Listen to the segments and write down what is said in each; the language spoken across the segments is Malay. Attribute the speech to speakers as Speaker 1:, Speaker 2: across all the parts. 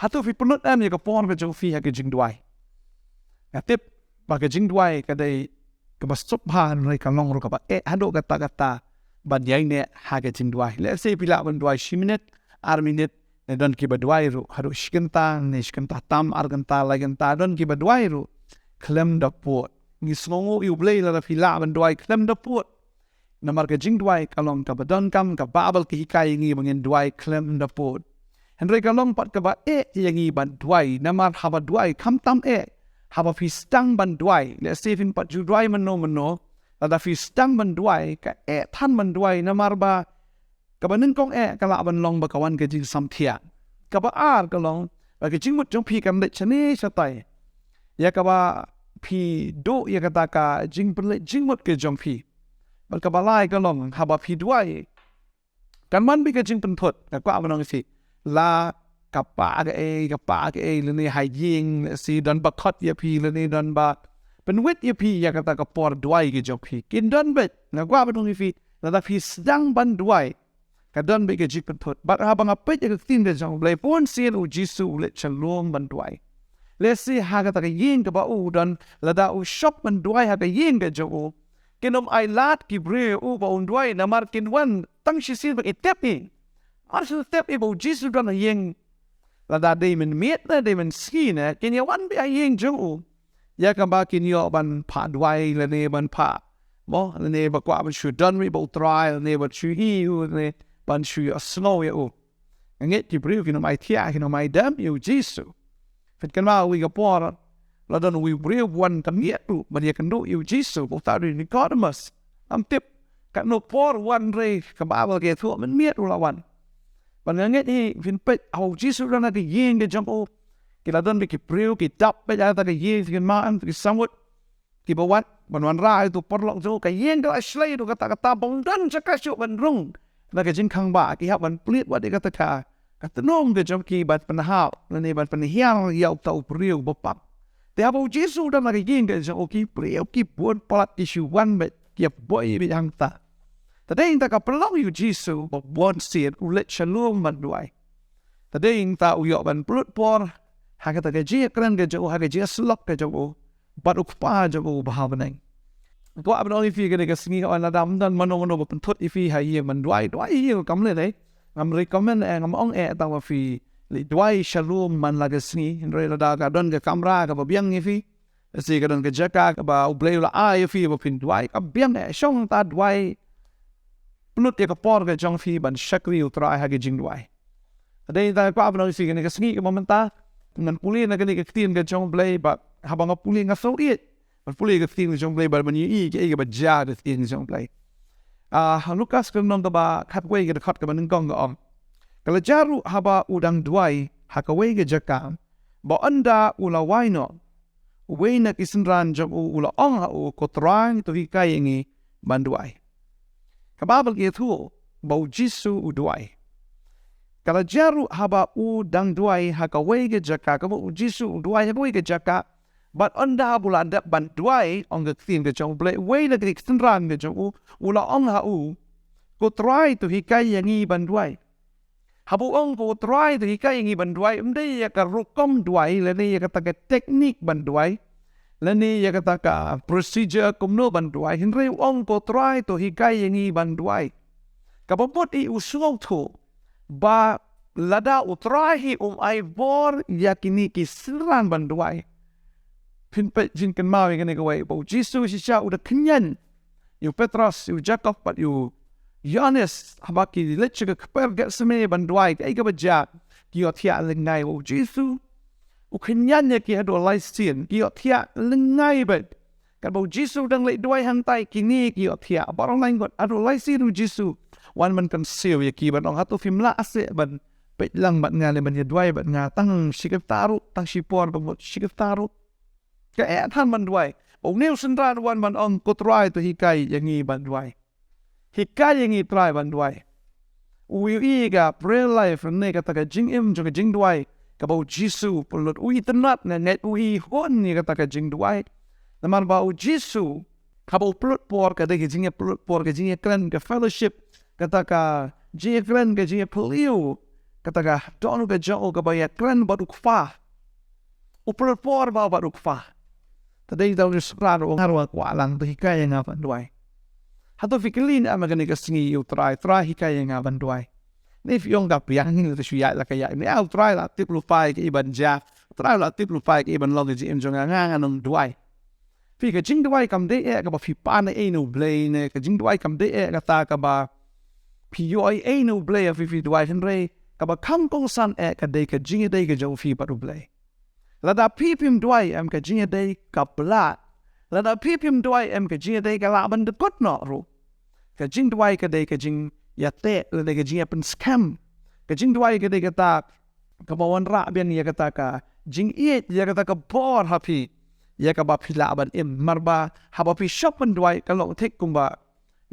Speaker 1: Hato fi pynlut ya ka por ka jong fi ha ka jingduwai. Tip ba ka jingduwai ka dai ka basup ha rai ka long ro ka ba hado kata ban yai ne ha ka jingduwai. Let's say pila ban duai 10 minit, 6 minit ne don ki ba duai ro hado shikenta ne shikenta tam argenta lagenta don ki ba duai ro klem da pot. Ni snongo iu blei la pila ban duai klem da pot. Namar ka jingduwai kalong ka badon kam ka babal ki hikai ngi bangin duai klem da pot. Henry kalong pat ka ba yangi ban duai namar haba duai kam tam haba fi stang ban duai. Let's say fin pat ju duai mano lada fi stang ban duai ka than ban duai namar ba ka ba nin kong kala ban long ba kawan ka jing sam thia. Ka ba kalong ba ka jing mut jong pi kam le chani chatai. Ya ka ba pi do ya kata ka jing mut ke jong pi. Ka balai ka long haba pi duai kan man bi ka jing pen thot ka kwa banong si la ka pa ke le ni hai ying si don ba khot ya pi le ni don ba pen wit ya pi ya kata ka por duai ke jong pi kin don bet na kwa banong si la da pi sedang ban duai ka don bi ka jing pen thot ba haba nga pet ya ka tin de jong blai pon sin u jisu le chalom ban duai le si ha ka ta ka ying ka ba u don la da u shop ban duai ha ka ying ka jong kinom ay lat ki bre u ba unduay na markin wan tang shisil ba itep ni arso step e ba jisu dan yeng la da de men miet na de men ski na kin ya wan bi yeng jo ya ka ba kin yo ban pa duay la ne ban pa mo la ne ba kwa ban shu dan ri ba try la ne ba chu hi u ne ban shu a snow ya u nget ki bre kinom ay tia kinom ay dam yu jisu fit kan ma wi ga por la don we real one kamiet tu man ya kendo you jisu bo ta ri Nicodemus am tip ka no por one re ka ba ba ke thu man miet la wan ban nget hi fin pet au jisu na ke yeng ke jong o ki la don bi ki preu ki tap pe ja ta ke yeng ki ma am ki samut ki ba wat ban wan ra tu por long jo ka yeng ka ashlei tu ka ta bong dan cha ka shu ban rung na ke jin khang ba ki ha ban plit wat de ka ta ka ta nom ke jong ki bat pan ha na ne bat pan hiang yau ta preu bo pap te abo jisu da mari ging ke so ki preo ki buon palat isu wan bet ki boy bi hang ta tadeng ta ka pelong yu jisu bo bon siet u let shalom man duai tadeng ta u yo ban plut por ha ka ta ke ji kran ke jo ha ke ji slok ke jo bat u pa jo ba baneng ko ab no fi ke ke singi on la dam dan manong no ban thot ifi ha ye man duai hi kam le dei ngam recommend ngam ong ta wa fi li duai shalom man la gesni re la da ka don ke kamera ka ba biang ni fi si ka don ke jaka ka ba u blay la ai fi ba pin duai ka biang shong ta duai pnut ya ka por ke jong fi ban shakri u tra ha ke jing duai dei ta pa ba no si ke gesni ka momenta ngan puli na ke ni ke tin ke jong blay ba ha ba nga puli nga so it ba puli ke tin ke jong blay ba ban yi ke ba ja ke tin jong blay Lukas ke nom ta ba khat wei ke khat ka ban ngong ga om kalau jaru haba udang duai hakawai ke jaka ba anda ula waino waina kisenran jom ula ong ha u kotrang to hikai ngi banduai kababal ke thu ba jisu uduai kalau jaru haba udang duai hakawai ke jaka ka jisu uduai hakawai ke jaka but anda bulanda banduai ong ke tin ke jom ble waina kisenran ke jom ula ong ha u kotrai to hikai ngi banduai habu ong ko try to hikai ngi banduai umde ya ka rukom duai le ni ya ka ta teknik banduai le ni ya ka ta ka procedure kumno banduai hinre ong ko try to hikai ngi banduai ka popot I usung to ba lada utrai hi ai bor ya kini ki siran banduai pin pe jin kan mawi kan ga wai bo jisu si sha uda kinyan yu petros yu jacob but yu Yohanes habaki leche ke per get seme banduai ai ka baja ki othia lengai o jisu u kinyan ye ki hado lai sin ki othia lengai bet kan bo jisu dang le duai hang tai kini ki othia barong lain got ado lai sin u jisu wan man kan siu ye ki ban ong hatu fim la ase ban pet lang bat nga le ban ye duai bat nga tang shikap taru tang shipor ba shikap taru ka than ban duai o neu sendran wan man ong kotrai to hikai yangi ban duai hikai yang I try banduai. Ui ga real life ne ka ta ka jing im jo ka jing duai ka ba jisu pulut ui tenat na net ui hon ni ka ta ka jing duai. Na man ba jisu ka ba pulut por ka de jing pulut por ka jing klan ka fellowship ka ta ka jing klan ka jing poliu kataga dono ka jao ka bayat kren baduk fa upur por ba baduk fa tadai tau disraro ngarwa kwalang to hikaya nga banduai hato fikilin amagani ka singi utrai hikaya nga banduai ni fiong ka priang ni to suya la kaya ni au try la tip lu pai ke iban ja try la tip lu pai ke iban long ji im jonga nga nong duai fi ka jingduwai kam de ka ba fi pa na no blay ne ka jingduwai kam de ka ta ka ba PUI no blay of if duai hen re ka ba kang kong san ka de ka jinga de ka jo fi pa du blay la da pipim duai ka jinga de ka bla la da pipim duai ka jinga de ka la ban de kot no ru ka jing duai ka de ka jing ya te la de ka jinga pen scam ka jing duai ka de ka ta ka ba wan ra bian ya ka ta ka jing it ya ka ta ka bor happy ya ka ba phila ban marba ha ba pi shop pen duai ka long tek kumba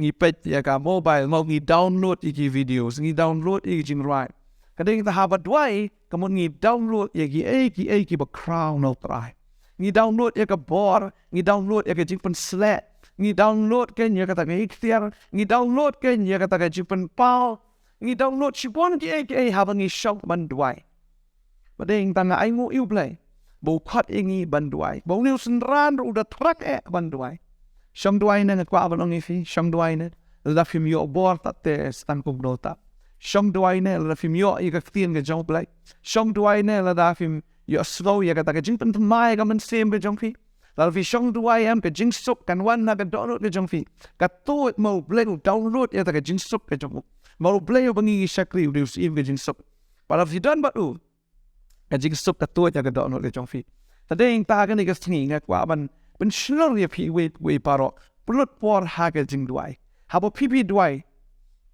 Speaker 1: ngi pet ya ka mobile mau ngi download iki videos ngi download iki jing right kadang ta ha ba duai kamu ngi download ya ki ba crown no try ngi download ya ka bor ngi download ya ka jing pen slat ngi download ken ya ka ta ngi ikhtiar ngi download ken ya ka ta jing pen pau ngi download si bon ki ha ba ngi shop ban duai badeng ta nga ai ngu iu play bo khat ingi ban duai bo niu senran ru da trak ban duai Shong duai na kwa ban ong ifi shong duai na la fim yo bor ta te stan kum nota shong duai na la fim yo i ka tien ga jong play shong duai na la da fim yo slow ya ka ta ka jing pen mai ka man sem ga jong fi la fi shong duai ka jing sup kan wan na ka download ga jong fi ka to mo play download ya ta ka jing sup ga jong mo play bangi shakri u si ga jing sup para fi dan ba u ka jing sup ka to ya ka download ga jong fi tadeng ta ka ni ka sni nga kwa ban ben shlor ya pi we paro plut por ha ka jing duai ha bo pi duai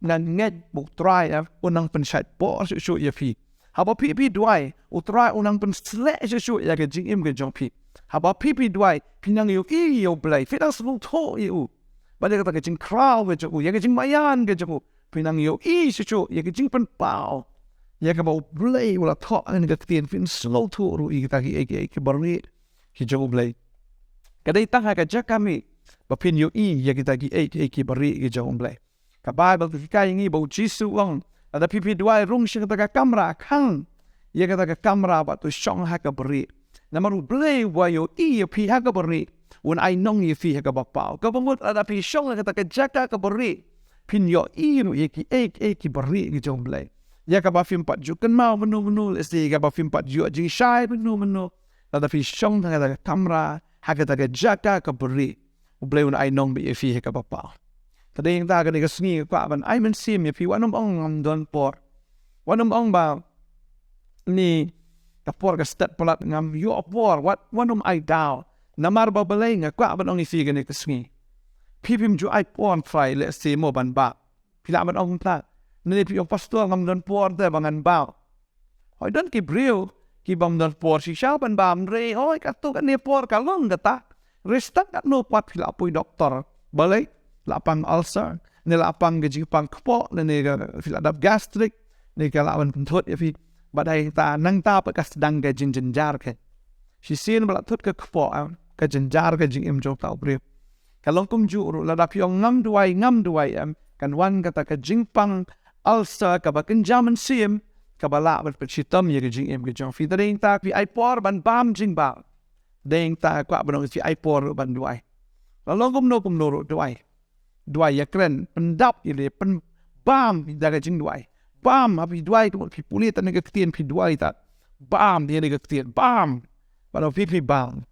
Speaker 1: nan nget bu try unang pen chat por su ya pi ha bo pi duai u try unang pen slash su ya ka jing im ga jong pi ha bo pi duai pinang yo yo blai fit as lu to you ba de ka ka jing crowd ga ju ya ka jing mayan ga ju pinang yo su ya ka jing pen pao ya ka bo blai wala to an ga tien fin slow to ru I ta ki barni ki jo blai kadai tang ha ka jak kami ba pin yo ya kita ki bari ki jong blai ka bible ki kai ngi bo jisu wang ada pipi duai rung shi ka kamera khang ya ka kamera ba tu shong ha ka bari namaru blai wa yo pi ha ka bari un ai nong ye fi ha ka ba pau ka bamut ada pi shong ka jak ka bari pin yo ru ye ki bari ki jong blai ya ka ba fim pat ju kan mau menu esti ka ba fim pat ju ji shai menu ada pi shong ka kamera Hagata ka jaka ka beri. Ublay un ay nong bi fi ka papa. Tadeng ta ka ni ka sngi ka ban ay men sim ya fi wanom ong don por. Wanom ong ba ni ka por ka stat polat ngam yo por wat wanom ay daw. Namar ba balay nga ka ban ong fi ka ni ka sngi. Pipim ju ay por fry le si mo ban ba. Pila ban ong ta. Ni pi yung pastor ngam don por te bangan ba. Hoy don ki brio ki bam don por si siya ban bam re hoy katu kan ni por ka long kata restak kat no pat pila pui doktor balai lapang ulcer ni lapang gaji pang kpo ni fila dap gastric ni ka lawan pentot ya fi badai ta nang ta pa ka sedang ga jinjar ke si sin bala tut ka kpo ka jinjar ka jing im jo ta bre kalong kum ju ru la dap yong ngam duai kan wan kata ka jingpang ulcer ka ba kenjaman sim kabala bat pechitam ye jing em ge jong fi deng ta pi ai por ban bam jing ba deng ta kwa ban fi ai por ban duai la long kum no duai ya kren pendap ile pen bam da ge jing duai bam api duai tu pi puli ta ne ge tien pi duai ta bam ye ne ge tien bam ba no pi bam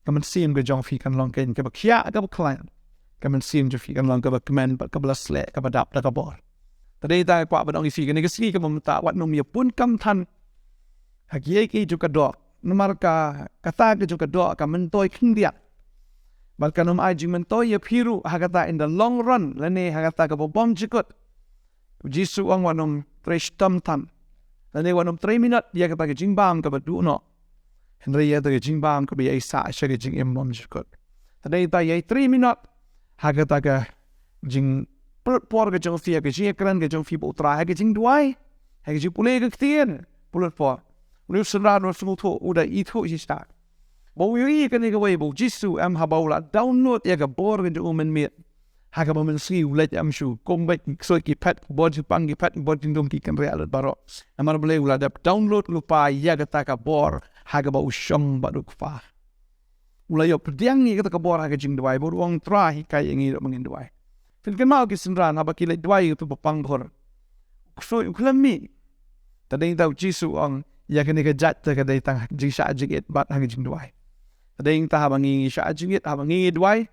Speaker 1: kaman sim ge jong fi kan long ken ke ba khia ka ba client kaman sim ju fi kan long ka ba command ba ka ba sle ka ba dap da ka bor Tadi ta kwa ba dong isi kan ngi ka mamta wat nom ye pun kam than hagie ki ju ka do nomar ka kata ke ju ka do ka mentoi khindia bal kanom ai ju mentoi ye phiru hagata in the long run lane hagata ka bom jikot jisu ang wanom tresh tam tam lane wanom 3 minute ye kata ke jingbam ka ba du no henry ye ta ke jingbam ka bi ai sa sha ke jing em bom jikot tadi ta ye 3 minute hagata ka jing por ke jong fi ke jing kran ke jong fi bo tra ke jing duai ke jing pule ke tien pulot por ulu sra no smu tho uda I tho ji sta bo wi ke ni ke wei bo jisu am ha bo la download ya ke bor ke jong men mit haga ba men si ulet am shu kombet so ki pet bod pang ki pet bod dum ki kan real baro amar boleh ulah dap download lupa ya kata ka bor haga ba usyong ba du fa ulah yo pediang ni kata ka bor haga jingduai bor wong try kai ngi do mengin duai fin kan mau ki sinran haba ki le duai tu pang bor so uklami tadeng tau jisu ong ya kan ka jat ka dai tang ji sha jigit bat haga jingduai tadeng ta haba ngi sha jigit haba ngi duai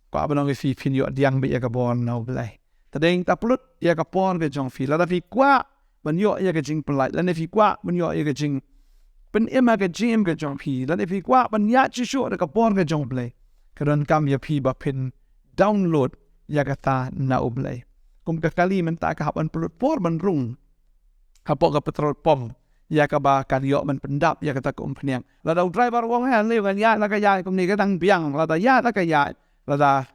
Speaker 1: ko abanong fi pin yo diang be ya ka bon nau blai tadeng ta plut ya ka pon ke jong fi la da fi kwa ban yo ya ka jing pelai la ne fi kwa ban yo ya ka jing pen ema ka jing ka jong fi la ne fi kwa ban ya chi shu da ka pon ke jong blai karon kam ya fi ba pin download ya ka ta na blai kum ka kali men ta ka haban plut por ban rung ha po ka petrol pom ya ka ba kan yo man pendap ya ka ta kum pniang la da driver wong han le kan ya la ka ya kum ni ka dang biang la da ya la ka ya lada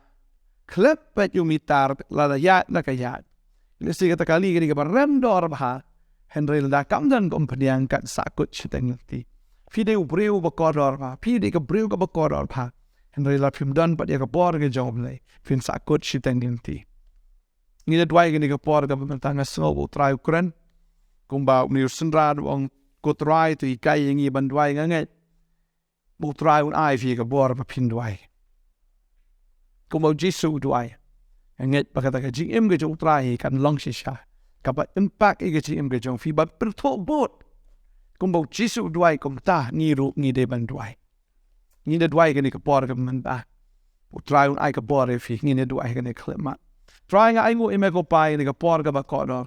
Speaker 1: klep pet yumitar lada ya la kaya lesi kata kali gini ke barendor bah Henry lada kamdan kompaniang kat sakut chiteng ti fide ubreu bakodor bah fide ke breu ke bakodor bah Henry la pimdan pat ya ke bor ke job le fin sakut chiteng ti ni le dwai gini ke bor ke bentang so utrai ukren kumba ni senrad wong kutrai tu ikai ngi bandwai nganget utrai un ai fi ke bor pa pindwai kumau jisu duai nget pakata ka jing im ke jong trai kan long shisha kapa impact ke jing im ke jong fi ba pertho bot kumau jisu duai kum ta ni ru ni de ban duai ni de duai ke ni ka por ke man ta utrai un ai ka por fi ni ne duai ke ni klema try nga ai ngo ime ko pai ni ka por ka ba ko do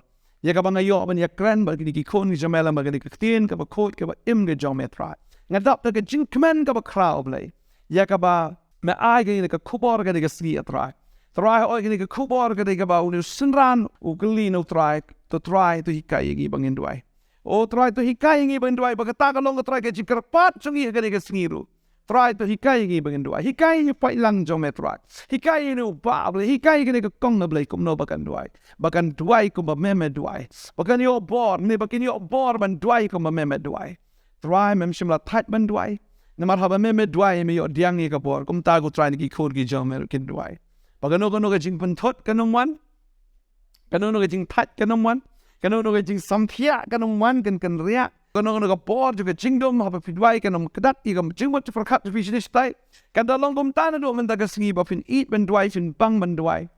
Speaker 1: ya ka ba nga yo ban ya kren ba ki kon ni jamela ma ni ka tin ka ba ko ke ba im ke jong me try nga dap ta ke jing kmen ka ba crowd blai ya ka ba me ai ke ni ka khubor ke ni ka ski atrai try oi ke ni ka khubor ke ni ka ba unu sinran u gli no try to hikai gi bangin duai o try to hikai gi bangin duai ba ka ta ka long try ke jikar pat chungi ke ni ka sniru try to hikai gi bangin duai hikai ni pai lang jong me try hikai ni ba ble hikai ke ni ka kong na ble kum no bakan duai kum ba meme duai bakan yo bor ni bakan yo bor ban duai kum ba meme duai try mem shimla tat ban duai namar haba meme duai me yo diang ni ka bor kum ta go try ni ki khod gi jong me kin duai bagano ka jing pen thot kanong wan kano ka jing tat kanong wan kano ka jing samphia kanong wan kan ria kano ka bor ju ka jing dom haba pidwai kanong kadat i kam jing wat for khat fi shis tai kan da long kum ta na do men da ka sngi ba fin eat ben duai fin bang ban duai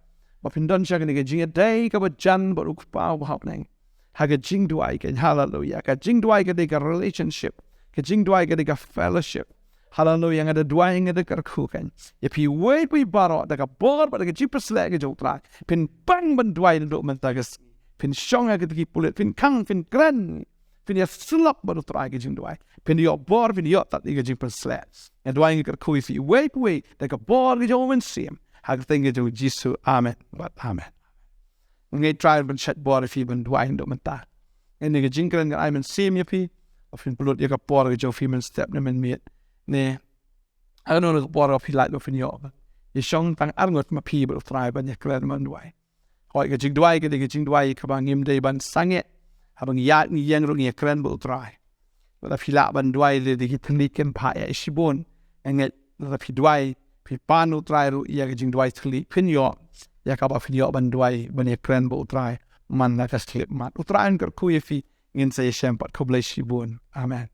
Speaker 1: ba fin don sha ka jing a day ka ba jan ba uk pa ba happening ha ka jing duai ka hallelujah ka jing duai ka de ka relationship ka jing duai ka de ka fellowship hallelujah nga da duai nga da kar khukan if he wait we baro da ka bor ba da ka jipper slag jo tra pin bang ban duai do man ta gas pin shonga ka ki pulet pin kang pin gran pin ya slap ba do tra ka jing duai pin yo bor pin yo tat ka jipper slag and duai nga kar khu if he wait da ka bor ka jo man sim ha ka tinga jo jisu amen but amen ngai try ban chat bor if he ban duai do man ta and nga jing kan ga amen sim ya pi of pin pulut ya ka bor ka jo fi man step na men miet ne ano na bor of hilat lo fin yo ye shong tang arngot ma pi bro try ban ye klen man duai hoi ka jing duai ka de jing duai ka bang im de ban sanget habang ya ni yang ro ye klen bro try la phila ban duai de ki thni ken pha ya shibon enget la phi duai phi panu try ro ya ka jing duai thli phin yo ya ka ba phin yo ban duai ban ye klen bro try man la ka slip mat utran kar khu ye fi ngin se shem pat khoble shibon amen